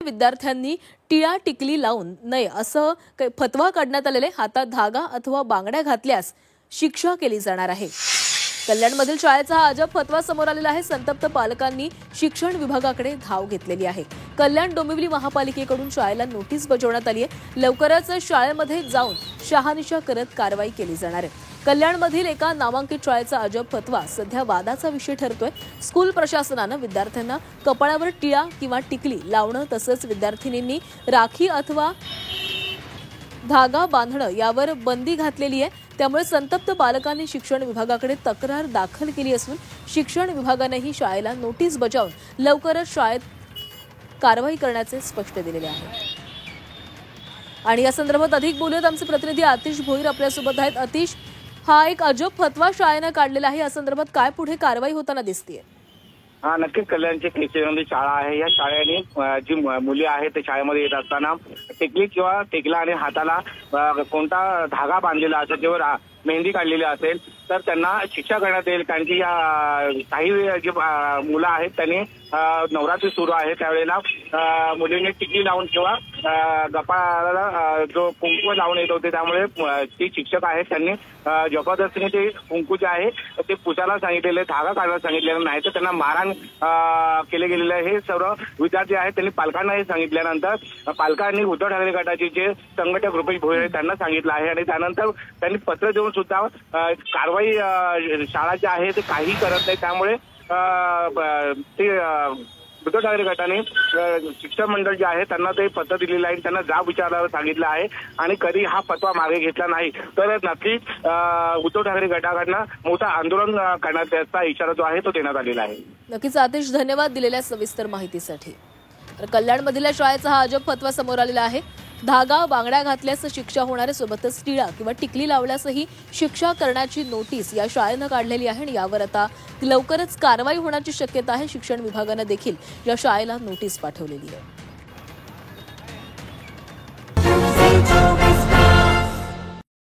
विद्यार्थ्यांनी टिळा टिकली लावून नये असं फतवा काढण्यात आलेले हातात धागा अथवा बांगड्या घातल्यास शिक्षा केली जाणार आहे। कल्याणमधील शाळेचा हा अजब फतवा समोर आलेला आहे। संतप्त पालकांनी शिक्षण विभागाकडे धाव घेतलेली आहे। कल्याण डोंबिवली महापालिकेकडून शाळेला नोटीस बजावण्यात आली आहे। लवकरच शाळेमध्ये जाऊन शहानिशा करत कारवाई केली जाणार आहे। कल्याणमधील एका नामांकित शाळेचा अजब फतवा सध्या वादाचा विषय ठरतोय। स्कूल प्रशासनाने विद्यार्थ्यांना कपाळावर टिळा किंवा टिकली लावणं तसंच विद्यार्थिनींनी राखी अथवा धागा बांधणं यावर बंदी घातलेली आहे। त्यामुळे संतप्त पालकांनी शिक्षण विभागाकडे तक्रार दाखल केली असून शिक्षण विभागानेही शाळेला नोटीस बजावून लवकरच शाळेत कारवाई करण्याचे स्पष्ट दिलेले आहे। आणि या संदर्भात अधिक बोलूयात आमचे प्रतिनिधी आतिश भोईर आपल्यासोबत आहेत। आतिश, हा एक अजब फतवा शाळेने काढलेला आहे, या संदर्भात काय पुढे कारवाई होताना दिसतेय? हा, नक्कीच कल्याणची केशरी शाळा आहे। या शाळेने जी मुली आहेत ते शाळेमध्ये येत असताना टिकली किंवा टिकला आणि हाताला कोणता धागा बांधलेला असेल किंवा मेहंदी काढलेली असेल तर त्यांना शिक्षा करण्यात येईल। कारण की या काही जी मुलं आहेत त्यांनी नवरात्री सुरू आहे त्यावेळेला मुलींनी टिकली लावून किंवा गपाळाला जो कुंकू लावून येत होते, त्यामुळे ती शिक्षक आहेत त्यांनी जबरदस्तीने ते कुंकू जे आहे ते पुसायला सांगितलेले, धागा काढायला सांगितलेलं नाही तर त्यांना मारहाण केले गेलेले आहे। हे सर्व विद्यार्थी आहेत त्यांनी पालकांना हे सांगितल्यानंतर पालकांनी उद्धव ठाकरे गटाचे जे संघटक रुपेश भोईर त्यांना सांगितलं आहे आणि त्यानंतर त्यांनी पत्र देऊन सुद्धा कारवाई शाळा जी आहे ते काही करत नाही। त्यामुळे ते उद्धव ठाकरे गटाने शिक्षण मंडळ जे आहे त्यांना ते पत्र दिलेलं आहे, त्यांना जाब विचारायला सांगितलं आहे आणि कधी हा फतवा मागे घेतला नाही तर नक्कीच उद्धव ठाकरे गटाकडनं मोठं आंदोलन करण्याचा इशारा जो आहे तो देण्यात आलेला आहे। नक्कीच आतिश, धन्यवाद दिलेल्या सविस्तर माहितीसाठी। तर कल्याणमधील शाळेचा हा अजब फतवा समोर आलेला आहे। धागा बांगड्या घातल्यास शिक्षा होणार, सोबतच टिळा किंवा टिकली लावल्यासही शिक्षा करण्याची नोटीस या शाळेनं काढलेली आहे आणि यावर आता लवकरच कारवाई होण्याची शक्यता आहे। शिक्षण विभागाने देखील या शाळेला नोटीस पाठवलेली आहे।